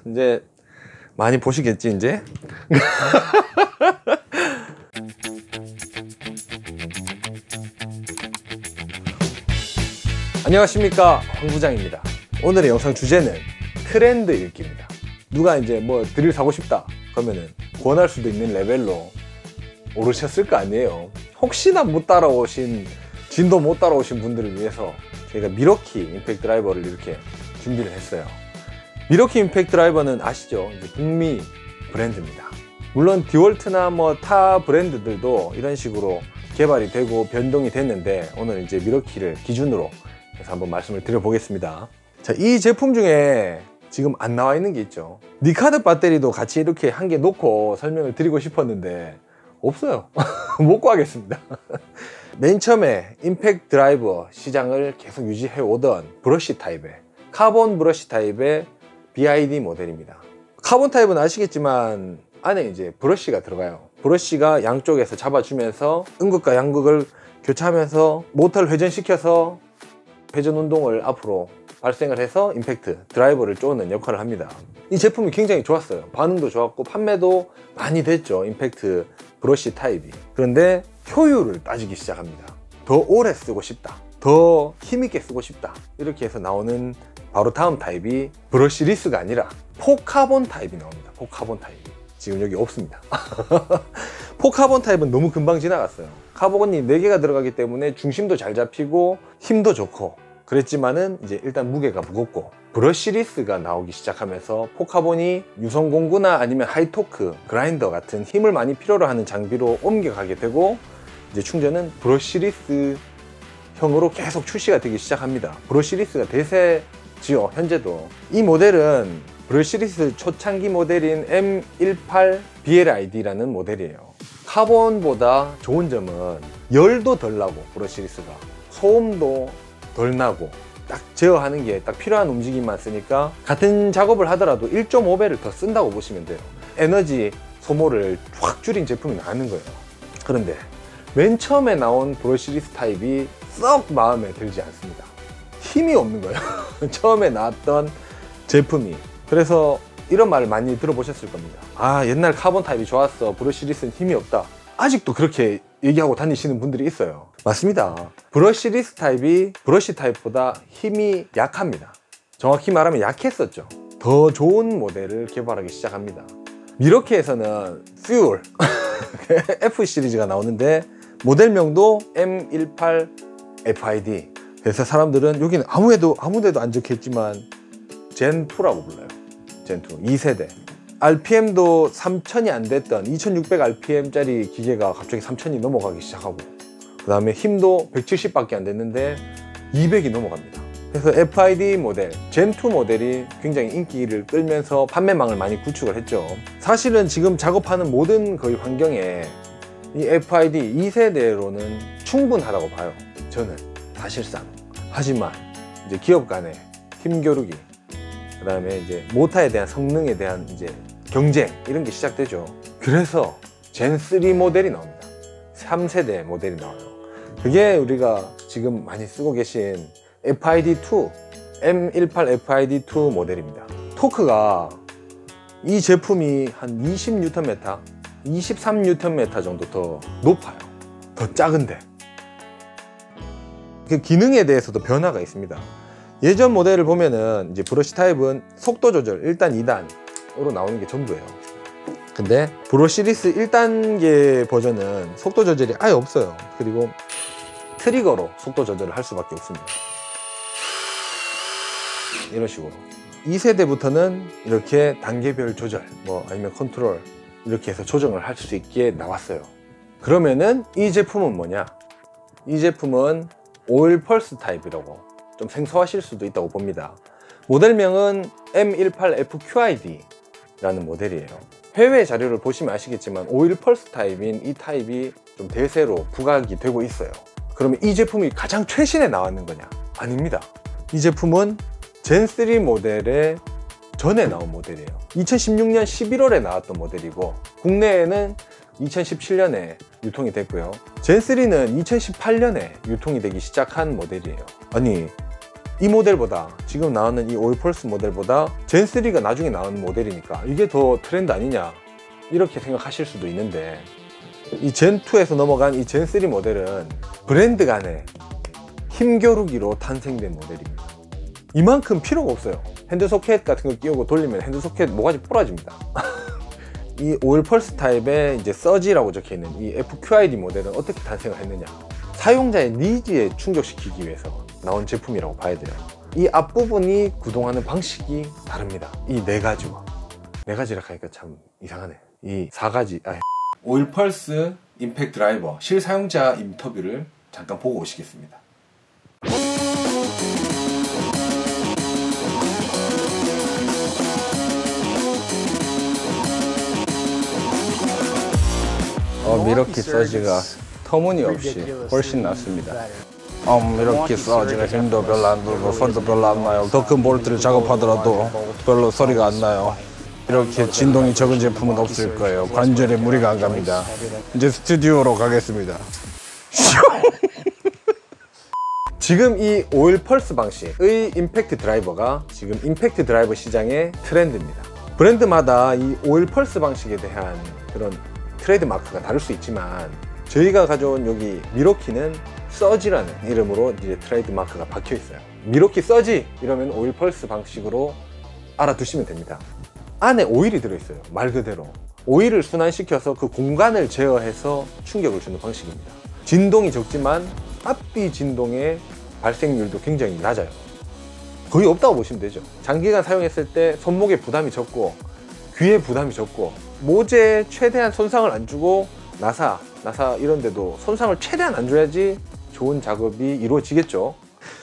이제 많이 보시겠지 이제. 안녕하십니까, 황 부장입니다. 오늘의 영상 주제는 트렌드 읽기입니다. 누가 이제 뭐 드릴 사고 싶다 그러면은 권할 수도 있는 레벨로 오르셨을 거 아니에요. 혹시나 못 따라오신, 진도 못 따라오신 분들을 위해서 저희가 미러키 임팩트 드라이버를 이렇게 준비를 했어요. 미러키 임팩트 드라이버는 아시죠? 이제 북미 브랜드입니다. 물론 디월트나 뭐 타 브랜드들도 이런 식으로 개발이 되고 변동이 됐는데, 오늘 이제 미러키를 기준으로 해서 한번 말씀을 드려보겠습니다. 자, 이 제품 중에 지금 안 나와 있는 게 있죠. 니카드 배터리도 같이 이렇게 한 개 놓고 설명을 드리고 싶었는데 없어요. 못 구하겠습니다. 맨 처음에 임팩트 드라이버 시장을 계속 유지해 오던 브러쉬 타입의, 카본 브러쉬 타입의 BID 모델입니다. 카본 타입은 아시겠지만 안에 이제 브러쉬가 들어가요. 브러쉬가 양쪽에서 잡아주면서 음극과 양극을 교차하면서 모터를 회전시켜서 회전 운동을 앞으로 발생을 해서 임팩트 드라이버를 쪼는 역할을 합니다. 이 제품이 굉장히 좋았어요. 반응도 좋았고 판매도 많이 됐죠, 임팩트 브러쉬 타입이. 그런데 효율을 따지기 시작합니다. 더 오래 쓰고 싶다, 더 힘있게 쓰고 싶다, 이렇게 해서 나오는 바로 다음 타입이 브러쉬리스가 아니라 포카본 타입이 나옵니다. 포카본 타입이 지금 여기 없습니다. 포카본 타입은 너무 금방 지나갔어요. 카본이 4개가 들어가기 때문에 중심도 잘 잡히고 힘도 좋고 그랬지만은 이제 일단 무게가 무겁고, 브러쉬리스가 나오기 시작하면서 포카본이 유성 공구나 아니면 하이토크 그라인더 같은 힘을 많이 필요로 하는 장비로 옮겨가게 되고, 이제 충전은 브러쉬리스 형으로 계속 출시가 되기 시작합니다. 브러쉬리스가 대세지요, 현재도. 이 모델은 브러쉬리스 초창기 모델인 M18BLID라는 모델이에요. 카본보다 좋은 점은 열도 덜 나고, 브러쉬리스가 소음도 덜 나고, 딱 제어하는 게 딱 필요한 움직임만 쓰니까 같은 작업을 하더라도 1.5배를 더 쓴다고 보시면 돼요. 에너지 소모를 확 줄인 제품이 나오는 거예요. 그런데 맨 처음에 나온 브러쉬리스 타입이 썩 마음에 들지 않습니다. 힘이 없는 거예요. 처음에 나왔던 제품이. 그래서 이런 말을 많이 들어보셨을 겁니다. 아, 옛날 카본 타입이 좋았어, 브러쉬리스는 힘이 없다. 아직도 그렇게 얘기하고 다니시는 분들이 있어요. 맞습니다. 브러쉬리스 타입이 브러쉬 타입보다 힘이 약합니다. 정확히 말하면 약했었죠. 더 좋은 모델을 개발하기 시작합니다. 미러키에서는 퓨얼 F 시리즈가 나오는데 모델명도 M18FID. 그래서 사람들은 여기는 아무데도 안 적혀있지만 젠2라고 불러요. 젠2 2세대. RPM도 3000이 안 됐던 2600rpm짜리 기계가 갑자기 3000이 넘어가기 시작하고, 그 다음에 힘도 170밖에 안 됐는데 200이 넘어갑니다. 그래서 FID 모델, 젠2 모델이 굉장히 인기를 끌면서 판매망을 많이 구축을 했죠. 사실은 지금 작업하는 모든 거의 환경에 이 FID 2세대로는 충분하다고 봐요, 저는 사실상. 하지만 이제 기업 간의 힘겨루기, 그 다음에 이제 모터에 대한 성능에 대한 이제 경쟁, 이런 게 시작되죠. 그래서 젠3 모델이 나옵니다. 3세대 모델이 나와요. 그게 우리가 지금 많이 쓰고 계신 FID2, M18FID2 모델입니다. 토크가 이 제품이 한 20Nm, 23Nm 정도 더 높아요. 더 작은데. 그 기능에 대해서도 변화가 있습니다. 예전 모델을 보면은 이제 브러쉬 타입은 속도 조절 1단, 2단으로 나오는 게 전부예요. 근데 브러쉬리스 1단계 버전은 속도 조절이 아예 없어요. 그리고 트리거로 속도 조절을 할 수밖에 없습니다. 이런 식으로. 2세대부터는 이렇게 단계별 조절, 뭐 아니면 컨트롤, 이렇게 해서 조정을 할 수 있게 나왔어요. 그러면은 이 제품은 뭐냐? 이 제품은 오일 펄스 타입이라고 좀 생소하실 수도 있다고 봅니다. 모델명은 M18FQID 라는 모델이에요. 해외 자료를 보시면 아시겠지만 오일 펄스 타입인 이 타입이 좀 대세로 부각이 되고 있어요. 그러면 이 제품이 가장 최신에 나왔는 거냐? 아닙니다. 이 제품은 젠3 모델의 전에 나온 모델이에요. 2016년 11월에 나왔던 모델이고, 국내에는 2017년에 유통이 됐고요. 젠3는 2018년에 유통이 되기 시작한 모델이에요. 아니, 이 모델보다, 지금 나오는 이 오일 펄스 모델보다 젠3가 나중에 나오는 모델이니까 이게 더 트렌드 아니냐 이렇게 생각하실 수도 있는데, 이 젠2에서 넘어간 이 젠3 모델은 브랜드 간의 힘겨루기로 탄생된 모델입니다. 이만큼 필요가 없어요. 핸드 소켓 같은 거 끼우고 돌리면 핸드 소켓 모가지 부러집니다. 이 오일 펄스 타입의 이제 서지라고 적혀있는 이 FQID 모델은 어떻게 탄생을 했느냐, 사용자의 니즈에 충족시키기 위해서 나온 제품이라고 봐야 돼요. 이 앞부분이 구동하는 방식이 다릅니다. 이 네 가지와, 네 가지라 하니까 참 이상하네. 이 4가지. 오일 펄스 임팩트 드라이버 실사용자 인터뷰를 잠깐 보고 오시겠습니다. 미러키 서지가 터무니없이 훨씬 낫습니다. 미러키 서지가 힘도 별로 안 들고 소리도 별로 안 나요. 더 큰 볼트를 작업하더라도 별로 소리가 안 나요. 이렇게 진동이 적은 제품은 없을 거예요. 관절에 무리가 안 갑니다. 이제 스튜디오로 가겠습니다. 지금 이 오일 펄스 방식의 임팩트 드라이버가 지금 임팩트 드라이버 시장의 트렌드입니다. 브랜드마다 이 오일 펄스 방식에 대한 그런 트레이드 마크가 다를 수 있지만, 저희가 가져온 여기 미러키는 서지라는 이름으로 이제 트레이드 마크가 박혀 있어요. 미러키 서지 이러면 오일 펄스 방식으로 알아두시면 됩니다. 안에 오일이 들어있어요. 말 그대로 오일을 순환시켜서 그 공간을 제어해서 충격을 주는 방식입니다. 진동이 적지만 앞뒤 진동의 발생률도 굉장히 낮아요. 거의 없다고 보시면 되죠. 장기간 사용했을 때 손목에 부담이 적고 귀에 부담이 적고 모재에 최대한 손상을 안 주고 나사 이런 데도 손상을 최대한 안 줘야지 좋은 작업이 이루어지겠죠.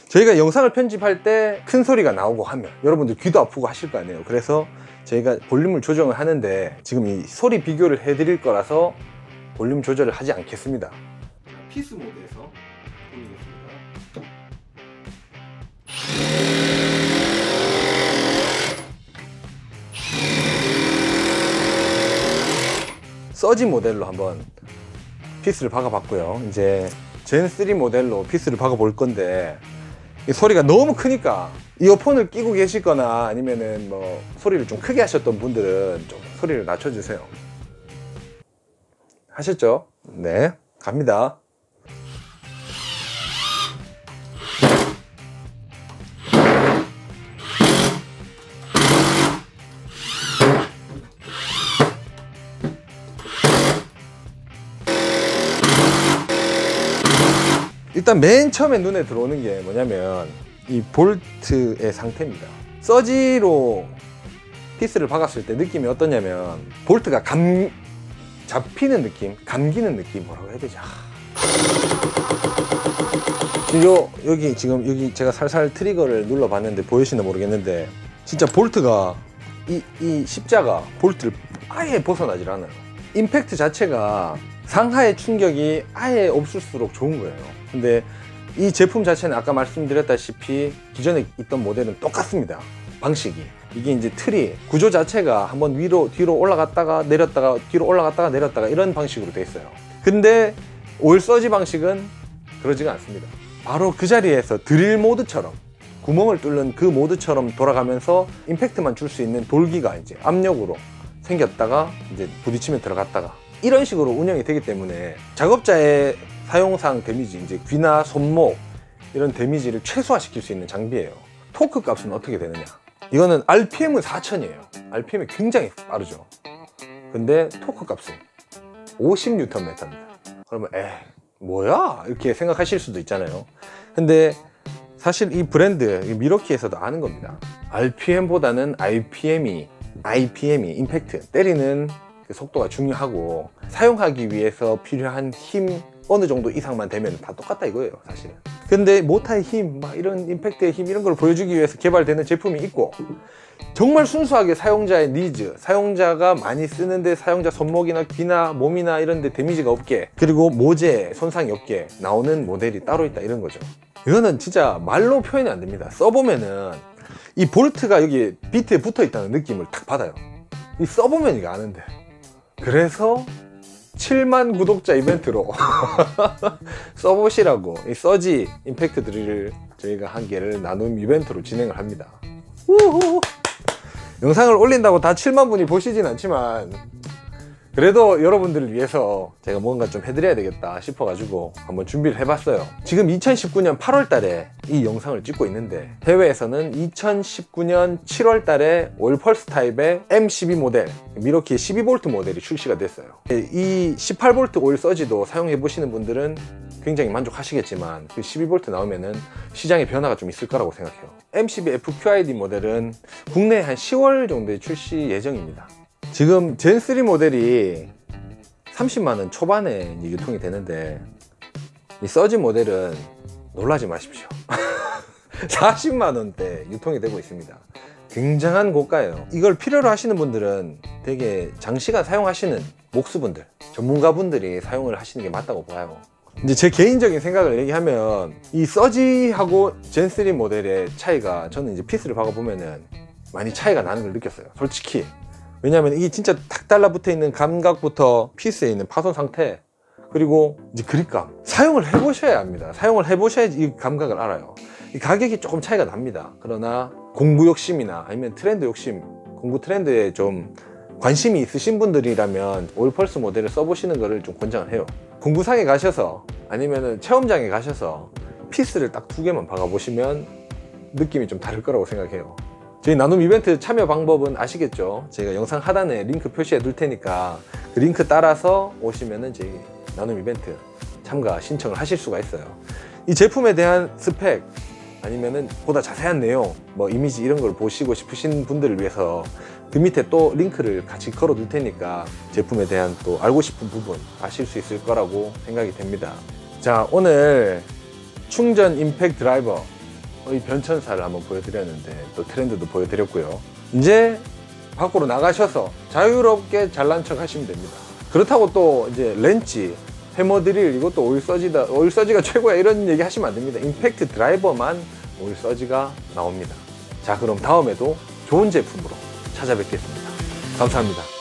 저희가 영상을 편집할 때 큰 소리가 나오고 하면 여러분들 귀도 아프고 하실 거 아니에요. 그래서 저희가 볼륨을 조정을 하는데 지금 이 소리 비교를 해드릴 거라서 볼륨 조절을 하지 않겠습니다. 피스 모드에서 돌리겠습니다. 서지 모델로 한번 피스를 박아봤고요. 이제 젠3 모델로 피스를 박아볼 건데, 이 소리가 너무 크니까 이어폰을 끼고 계시거나 아니면은 뭐 소리를 좀 크게 하셨던 분들은 좀 소리를 낮춰주세요. 하셨죠? 네, 갑니다. 일단 맨 처음에 눈에 들어오는 게 뭐냐면 이 볼트의 상태입니다. 서지로 피스를 박았을 때 느낌이 어떠냐면 볼트가 잡히는 느낌, 감기는 느낌, 뭐라고 해야 되지? 여기 제가 살살 트리거를 눌러봤는데 보이시나 모르겠는데, 진짜 볼트가 이 십자가 볼트를 아예 벗어나질 않아요. 임팩트 자체가 상하의 충격이 아예 없을수록 좋은 거예요. 근데 이 제품 자체는 아까 말씀드렸다시피 기존에 있던 모델은 똑같습니다. 방식이. 이게 이제 틀이, 구조 자체가 한번 위로 뒤로 올라갔다가 내렸다가 뒤로 올라갔다가 내렸다가 이런 방식으로 돼 있어요. 근데 오일 서지 방식은 그러지가 않습니다. 바로 그 자리에서 드릴 모드처럼, 구멍을 뚫는 그 모드처럼 돌아가면서 임팩트만 줄 수 있는 돌기가 이제 압력으로 생겼다가 이제 부딪히면 들어갔다가 이런 식으로 운영이 되기 때문에 작업자의 사용상 데미지, 이제 귀나 손목 이런 데미지를 최소화시킬 수 있는 장비예요. 토크 값은 어떻게 되느냐, 이거는 RPM은 4000이에요 RPM이 굉장히 빠르죠. 근데 토크 값은 50Nm입니다. 그러면 뭐야? 이렇게 생각하실 수도 있잖아요. 근데 사실 이 브랜드 미러키에서도 아는 겁니다. RPM보다는 IPM이 임팩트, 때리는 그 속도가 중요하고, 사용하기 위해서 필요한 힘 어느 정도 이상만 되면 다 똑같다 이거예요, 사실은. 근데 모타의 힘, 막 이런 임팩트의 힘 이런 걸 보여주기 위해서 개발되는 제품이 있고, 정말 순수하게 사용자의 니즈, 사용자가 많이 쓰는데 사용자 손목이나 귀나 몸이나 이런 데 데미지가 없게, 그리고 모재 손상이 없게 나오는 모델이 따로 있다 이런 거죠. 이거는 진짜 말로 표현이 안 됩니다. 써보면은 이 볼트가 여기 비트에 붙어 있다는 느낌을 딱 받아요. 이 써보면 이거 아는데. 그래서 7만 구독자 이벤트로 써보시라고 이 서지 임팩트 드릴을 저희가 한 개를 나눔 이벤트로 진행을 합니다. 우후. 영상을 올린다고 다 7만 분이 보시진 않지만 그래도 여러분들을 위해서 제가 뭔가 좀 해드려야 되겠다 싶어가지고 한번 준비를 해봤어요. 지금 2019년 8월 달에 이 영상을 찍고 있는데 해외에서는 2019년 7월 달에 올펄스 타입의 M12 모델, 미러키 12V 모델이 출시가 됐어요. 이 18V 오일 서지도 사용해 보시는 분들은 굉장히 만족하시겠지만 그 12V 나오면은 시장에 변화가 좀 있을 거라고 생각해요. M12 FQID 모델은 국내에 한 10월 정도에 출시 예정입니다. 지금 젠3 모델이 30만원 초반에 유통이 되는데 이 서지 모델은 놀라지 마십시오. 40만원대 유통이 되고 있습니다. 굉장한 고가예요. 이걸 필요로 하시는 분들은 되게 장시간 사용하시는 목수분들, 전문가분들이 사용을 하시는 게 맞다고 봐요. 이제 제 개인적인 생각을 얘기하면 이 서지하고 젠3 모델의 차이가, 저는 이제 피스를 박아보면은 많이 차이가 나는 걸 느꼈어요, 솔직히. 왜냐면 이게 진짜 탁 달라붙어 있는 감각부터 피스에 있는 파손 상태, 그리고 이제 그립감, 사용을 해보셔야 합니다. 사용을 해보셔야지 이 감각을 알아요. 이 가격이 조금 차이가 납니다. 그러나 공구 욕심이나 아니면 트렌드 욕심, 공구 트렌드에 좀 관심이 있으신 분들이라면 올펄스 모델을 써보시는 거를 좀 권장을 해요. 공구상에 가셔서 아니면 체험장에 가셔서 피스를 딱 2개만 박아보시면 느낌이 좀 다를 거라고 생각해요. 저희 나눔 이벤트 참여 방법은 아시겠죠? 제가 영상 하단에 링크 표시해 둘 테니까 그 링크 따라서 오시면은 저희 나눔 이벤트 참가 신청을 하실 수가 있어요. 이 제품에 대한 스펙 아니면은 보다 자세한 내용, 뭐 이미지 이런 걸 보시고 싶으신 분들을 위해서 그 밑에 또 링크를 같이 걸어 둘 테니까 제품에 대한 또 알고 싶은 부분 아실 수 있을 거라고 생각이 됩니다. 자, 오늘 충전 임팩트 드라이버 이 변천사를 한번 보여드렸는데 또 트렌드도 보여드렸고요. 이제 밖으로 나가셔서 자유롭게 잘난 척 하시면 됩니다. 그렇다고 또 이제 렌치, 해머 드릴, 이것도 오일 서지다, 오일 서지가 최고야, 이런 얘기 하시면 안 됩니다. 임팩트 드라이버만 오일 서지가 나옵니다. 자, 그럼 다음에도 좋은 제품으로 찾아뵙겠습니다. 감사합니다.